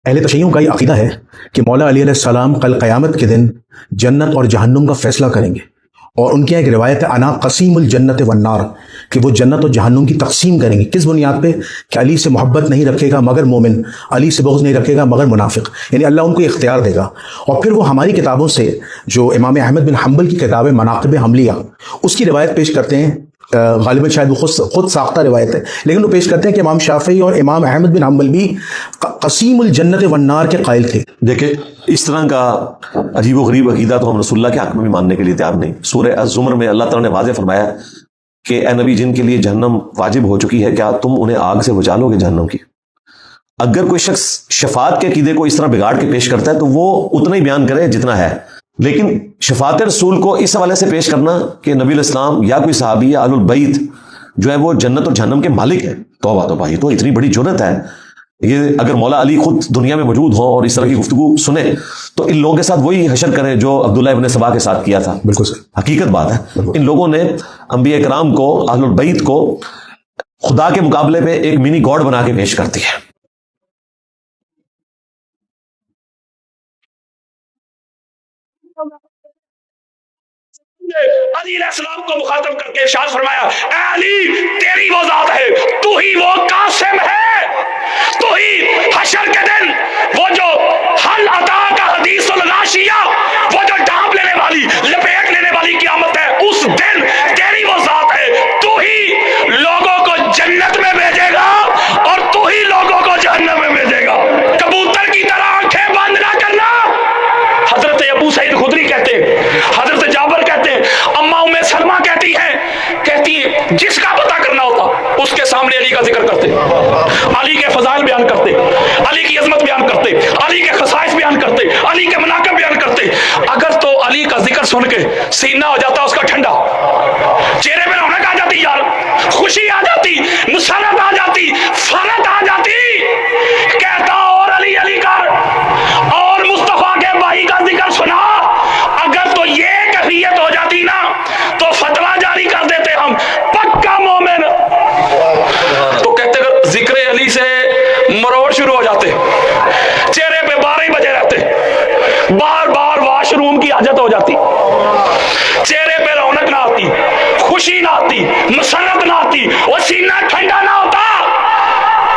اہل تشیعوں کا یہ عقیدہ ہے کہ مولا علی علیہ السلام کل قیامت کے دن جنت اور جہنم کا فیصلہ کریں گے، اور ان کی ایک روایت ہے انا قسیم الجنت والنار، کہ وہ جنت اور جہنم کی تقسیم کریں گے۔ کس بنیاد پہ؟ کہ علی سے محبت نہیں رکھے گا مگر مومن، علی سے بغض نہیں رکھے گا مگر منافق، یعنی اللہ ان کو اختیار دے گا۔ اور پھر وہ ہماری کتابوں سے، جو امام احمد بن حنبل کی کتاب ہے مناقب حملیہ، اس کی روایت پیش کرتے ہیں، غالباً شاید وہ خود ساختہ روایت ہے، لیکن وہ پیش کرتے ہیں کہ امام شافعی اور امام احمد بن حنبل بھی قسیم الجنت والنار کے قائل تھے۔ دیکھیں اس طرح کا عجیب و غریب عقیدہ تو ہم رسول اللہ کے حق میں بھی ماننے کے لیے تیار نہیں۔ سورہ الزمر میں اللہ تعالیٰ نے واضح فرمایا کہ اے نبی، جن کے لیے جہنم واجب ہو چکی ہے، کیا تم انہیں آگ سے بچا لو گے جہنم کی؟ اگر کوئی شخص شفاعت کے عقیدے کو اس طرح بگاڑ کے پیش کرتا ہے تو وہ اتنا ہی بیان کرے جتنا ہے، لیکن شفاعت رسول کو اس حوالے سے پیش کرنا کہ نبی علیہ السلام یا کوئی صحابی یا اہل البیت جو ہے وہ جنت اور جہنم کے مالک ہیں، توبہ توبہ، یہ تو اتنی بڑی جرت ہے۔ یہ اگر مولا علی خود دنیا میں موجود ہوں اور اس طرح کی گفتگو سنیں تو ان لوگوں کے ساتھ وہی حشر کریں جو عبداللہ ابن سبا کے ساتھ کیا تھا۔ بالکل سر، حقیقت بات ہے، ان لوگوں نے انبیاء کرام کو، اہل البیت کو خدا کے مقابلے پہ ایک منی گاڈ بنا کے پیش کرتی ہے۔ علی علیہ السلام کو مخاطب کر کے ارشاد فرمایا، اے علی، تیری وہ ذات ہے، تو ہی وہ قاسم ہے، تو ہی حشر کے دن وہ جو حل عطا کا حدیث الغاشیہ، وہ جو ڈانپ لینے والی، لپیٹ لینے والی قیامت ہے، اس دن تیری وہ ذات ہے، تو ہی لوگوں کو جنت میں بھیجے گا اور تو ہی لوگوں کو جہنم میں بھیجے گا۔ کبوتر کی طرح آنکھیں بند نہ کرنا۔ حضرت ابو سعید خدری کہتے ہیں، حضرت جابر کہتے ہیں، اماں ام سلمہ کہتی ہیں جس کا پتہ کرنا ہوتا اس کے سامنے علی کا ذکر کرتے، علی کے فضائل بیان کرتے، علی کی عظمت بیان کرتے، علی کے خصائص بیان کرتے، علی کے مناقب بیان کرتے۔ اگر تو علی کا ذکر سن کے سینہ ہو جاتا اس کا ٹھنڈا، چہرے پہ رونق آ جاتی، یار خوشی آ جاتی، مسرت آ جاتی، فرحت آ جاتی، کہتا اور علی علی کر، اور مصطفیٰ کے بھائی کا ذکر سنا۔ اگر تو یہ کیفیت ہو جاتی نا تو فتویٰ جاری کر دیتے ہم، پکا مومن۔ تو کہتے اگر ذکر علی سے مروڑ شروع ہو جاتے، چہرے پہ 12 بجے رہتے، بار بار واش روم کی حاجت ہو جاتی، چہرے پہ رونق نہ آتی، خوشی نہ آتی، مسرت نہ آتی، اور سینہ ٹھنڈا نہ ہوتا،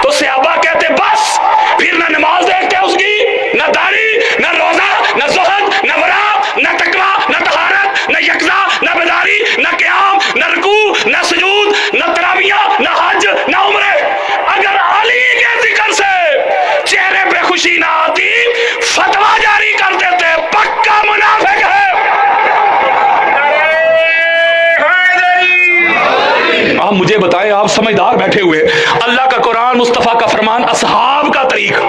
تو صحابہ کہتے بس پھر نہ نماز دیکھتے اس کی، نہ داڑھی، نہ روزہ، نہ زہد، نہ ورع، نہ تقویٰ، نہ طہارت، نہ یقظہ، نہ بیداری، نہ قیام، نہ رکوع، نہ سجود، نہ تراویح، نہ حج، نہ عمرے۔ اگر علی کے ذکر سے چہرے پہ خوشی نہ آتی، فتویٰ جاری کر دیتے، پکا منافق ہے۔ آپ مجھے بتائیں، آپ سمجھدار بیٹھے ہوئے، اللہ کا قرآن، مصطفیٰ کا فرمان، اصحاب کا طریق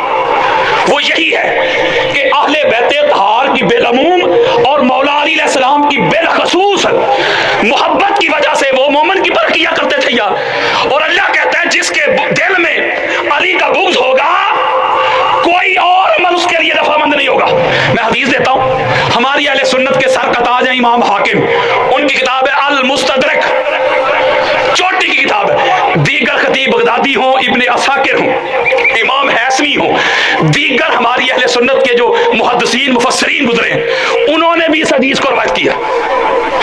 وہ یہی ہے کہ اہل بیت طہار کی بالعموم اور مولا علی علیہ السلام کی بالخصوص محبت کی وجہ سے وہ مومن کی پر کیا کرتے تھے یار۔ اور اللہ کہتا ہے جس کے دل میں علی کا بغض ہوگا کوئی اور عمل اس کے لیے رفع مند نہیں ہوگا۔ میں حدیث دیتا ہوں، ہماری اہل سنت کے سر کا تاج ہے امام حاکم، ان کی کتاب ہے المستدرک، چوٹی کی کتاب ہے۔ دیگر خطیب بغدادی ہوں، ابن عساکر ہوں، امام حیثمی ہوں، دیگر ہماری اہل سنت کے جو محدثین مفسرین گزرے ہیں، انہوں نے بھی اس حدیث کو روایت کیا۔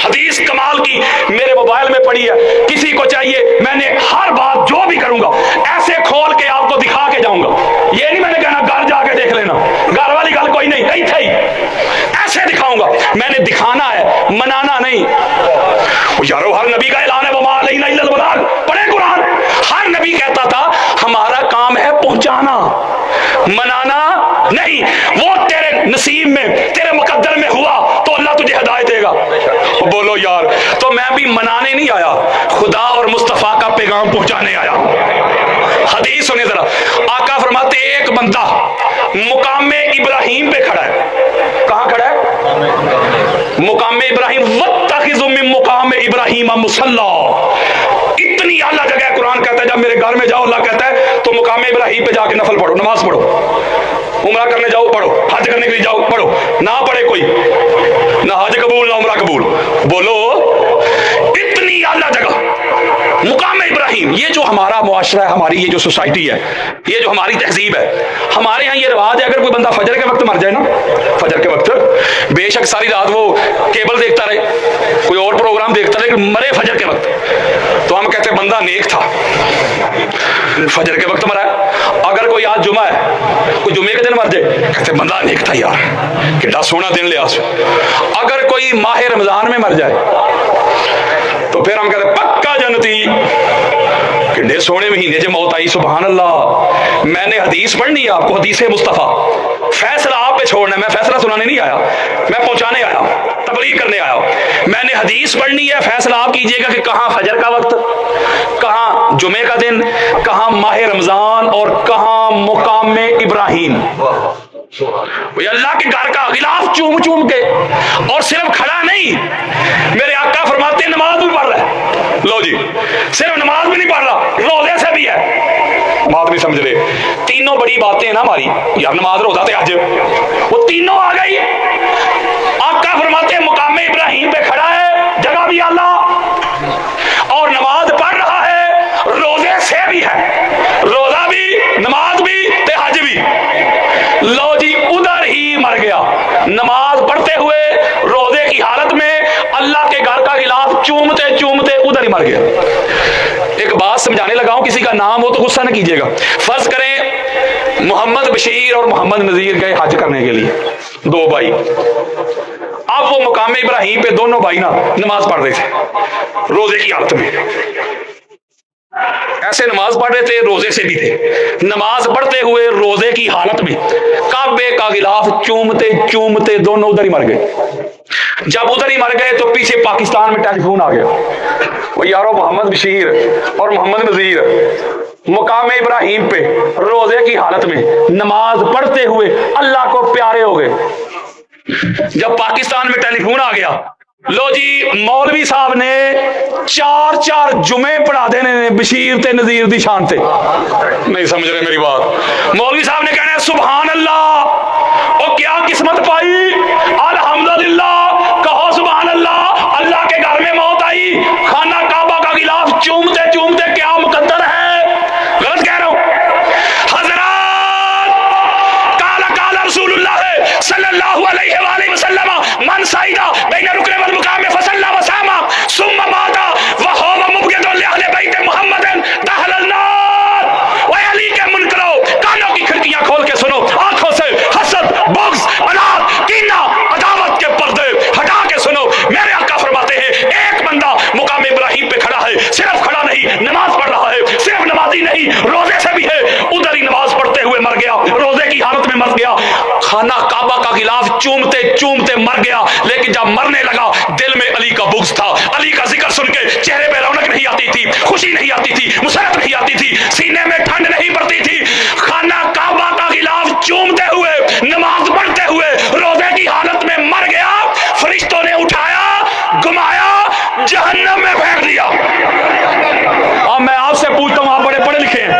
حدیث کمال کی میرے موبائل میں پڑی ہے، کسی کو چاہیے میں نے ہر بات جو بھی کروں گا ایسے کھول کے آپ کو دکھا کے جاؤں گا۔ یہ نہیں میں نے کہنا گھر جا کے دیکھ لینا، گھر والی گل کوئی نہیں، کہیں تھے ایسے دکھاؤں گا۔ میں نے دکھانا ہے، منانا نہیں۔ یارو ہر نبی کا اعلان ہے وما علینا الا البلاغ، پڑھے قرآن، ہر نبی کہتا تھا ہمارا کام ہے پہنچانا، منانا نہیں۔ وہ تیرے نصیب میں، تیرے مقدر میں ہوا تو اللہ تجھے ہدایت دے گا۔ بولو یار، تو میں بھی منانے نہیں آیا، خدا اور مصطفیٰ کا پیغام پہنچانے آیا۔ حدیث سنیں ذرا، آقا فرماتے ایک بندہ مقام ابراہیم پہ کھڑا ہے۔ کہاں کھڑا ہے؟ مقام ابراہیم، واتخذوا من مقام ابراہیم مصلی۔ اتنی اعلیٰ جگہ ہے، قرآن کہتا ہے جب میرے گھر میں جاؤ، اللہ کہتا ہے تو مقام ابراہیم پہ جا کے نفل پڑھو، نماز پڑھو، عمرہ کرنے جاؤ پڑھو، حج کرنے کے لیے جاؤ پڑھو، نہ پڑھے کوئی، نہ حج قبول نہ عمرہ قبول۔ بولو اتنی اعلیٰ جگہ مقام ابراہیم، یہ جو ہمارا معاشرہ ہے، ہماری یہ جو سوسائٹی ہے، یہ جو ہماری تہذیب ہے، ہمارے ہاں یہ رواج ہے اگر کوئی بندہ فجر کے وقت مر جائے نا، فجر کے وقت بے شک ساری رات وہ کیبل دیکھتا رہے، کوئی اور پروگرام دیکھتا رہے، لیکن مرے فجر کے وقت، تو ہم کہتے ہیں بندہ نیک تھا، فجر کے وقت مرا ہے۔ اگر کوئی آج جمعہ ہے، کوئی جمعے کے دن مر جائے، کہتے ہیں بندہ نیک تھا یار، کتنا سونا دن لیا۔ اگر کوئی ماہ رمضان میں مر جائے تو پھر ہم کہتے ہیں پکا جنتی، کتنے سونے مہینے سے موت آئی، سبحان اللہ۔ میں نے حدیث پڑھنی ہے آپ کو، حدیث مصطفیٰ، فیصلہ آپ پہ چھوڑنا ہے، میں فیصلہ سنانے نہیں آیا، میں پہنچانے آیا، تبلیغ کرنے آیا۔ میں نے حدیث پڑھنی ہے، فیصلہ آپ کیجئے گا کہ کہاں فجر کا وقت، کہاں جمعے کا دن، کہاں ماہ رمضان، اور کہاں مقام ابراہیم۔ وہ اللہ کے گھر کا غلاف چوم چوم کے، اور صرف کھڑا نہیں، میرے آقا فرماتے ہیں نماز بھی پڑھ رہا ہے۔ لو جی، صرف نماز بھی نہیں پڑھ رہا، روزے سے بھی ہے۔ بات نہیں سمجھ رہے؟ تینوں بڑی باتیں ہیں نا ہماری، یار نماز روزہ تے حج، وہ تینوں آ گئی۔ آقا فرماتے ہیں مقام ابراہیم پہ کھڑا ہے، جگہ بھی اللہ، اور نماز پڑھ رہا ہے، روزے سے بھی ہے، روزہ بھی، نماز بھی تے حج بھی۔ لو جی، ادھر ہی مر گیا، نماز پڑھتے ہوئے روزے کی حالت میں اللہ کے گھر کا غلاف چومتے چومتے ادھر ہی مر گیا۔ ایک بات سمجھانے لگا ہوں، کسی کا نام ہو تو غصہ نہ کیجیے گا۔ فرض کریں محمد بشیر اور محمد نذیر گئے حج کرنے کے لیے، دو بھائی، اب وہ مقام ابراہیم پہ دونوں بھائی نا نماز پڑھ رہے تھے روزے کی حالت میں، ایسے نماز پڑھ رہے تھے، روزے سے بھی تھے، نماز پڑھتے ہوئے روزے کی حالت میں کعبے کا غلاف چومتے چومتے دونوں ادھر ہی مر گئے۔ جب ادھر ہی مر گئے تو پیچھے پاکستان میں ٹیلی فون آ گیا، وہ یارو محمد بشیر اور محمد نذیر مقام ابراہیم پہ روزے کی حالت میں نماز پڑھتے ہوئے اللہ کو پیارے ہو گئے۔ جب پاکستان میں ٹیلی فون آ گیا، لو جی مولوی صاحب نے چار چار جمعے پڑھا دینے نے بشیر تے نذیر دی شان تے۔ نہیں سمجھ رہے میری بات؟ مولوی صاحب نے کہنا ہے سبحان اللہ، او کیا قسمت پائی، الحمدللہ، کہو سبحان اللہ، اللہ کے گھر میں موت آئی، خانہ کعبہ کا غلاف چومتے چومتے، کیا مقدر ہے؟ غلط کہہ رہا ہوں حضرات؟ قال رسول اللہ صلی اللہ علیہ وآلہ وسلم من سعیدہ بین رکن والمقام فصلی وسام ثم مات وہو مبغض لأہل بیت محمد دخل النار۔ اے علی کے منکرو، کانوں کی کھڑکیاں کھول کے سنو، آنکھوں سے حسد، بغض، اناد، کینہ، عداوت کے پردے ہٹا کے سنو۔ میرے آقا فرماتے ہیں ایک بندہ مقام ابراہیم پہ کھڑا ہے، صرف کھڑا نہیں، نماز پڑھ رہا ہے، صرف نمازی نہیں، روزے سے بھی ہے، ادھر ہی نماز پڑھتے ہوئے مر گیا، روزے کی حالت میں مر گیا، خانہ کعبہ کا غلاف چومتے چومتے مر گیا۔ لیکن جب مرنے لگا دل میں علی کا بغض تھا، علی کا ذکر سن کے چہرے پہ رونق نہیں آتی تھی، خوشی نہیں آتی تھی، مسرت نہیں آتی تھی، سینے میں ٹھنڈ نہیں پڑتی تھی۔ خانہ کعبہ کا غلاف چومتے ہوئے، نماز پڑھتے ہوئے، روزے کی حالت میں مر گیا، فرشتوں نے اٹھایا، گھمایا، جہنم میں پھینک دیا۔ اب میں آپ سے پوچھتا ہوں، آپ بڑے پڑھے لکھے ہیں،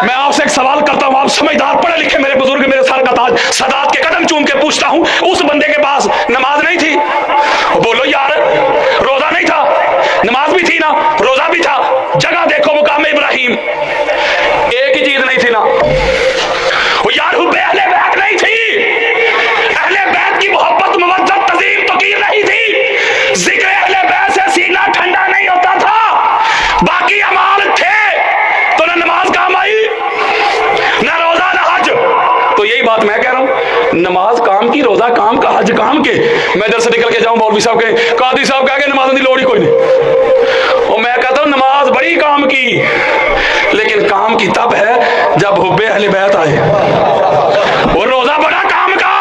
میں آپ سے ایک سوال کرتا ہوں، آپ سمجھدار پڑھے لکھے میرے بزرگ، میرے سر کا تاج، سادات کے قدم چوم کے پوچھتا ہوں، اس بندے کے پاس نماز نہیں تھی؟ بولو یار، روزہ نہیں تھا، نماز بھی تھی نا، روزہ بھی تھا، جگہ دیکھو مقام ابراہیم، ایک ہی چیز نہیں تھی نا، وہ یار حب اہل بیت نہیں تھی، اہل بیت کی محبت، مودت، تعظیم، توقیر نہیں تھی، ذکر اہل بیت سے سینہ ٹھنڈا نہیں ہوتا تھا، باقی اعمال تھے تو نہ نماز کام آئی، نہ روزہ، نہ حج۔ تو یہی بات میں کہہ رہا ہوں، نماز کام کی، روزہ کام کا، حج کام کے۔ میں ادھر سے نکل کے جاؤں، مولوی صاحب کے، قاضی صاحب کہہ کے نماز کی لوڑ ہی کوئی نہیں، اور میں کہتا ہوں نماز بڑی کام کی، لیکن کام کی تب ہے جب حب اہل بیت آئے، وہ روزہ بڑا کام کا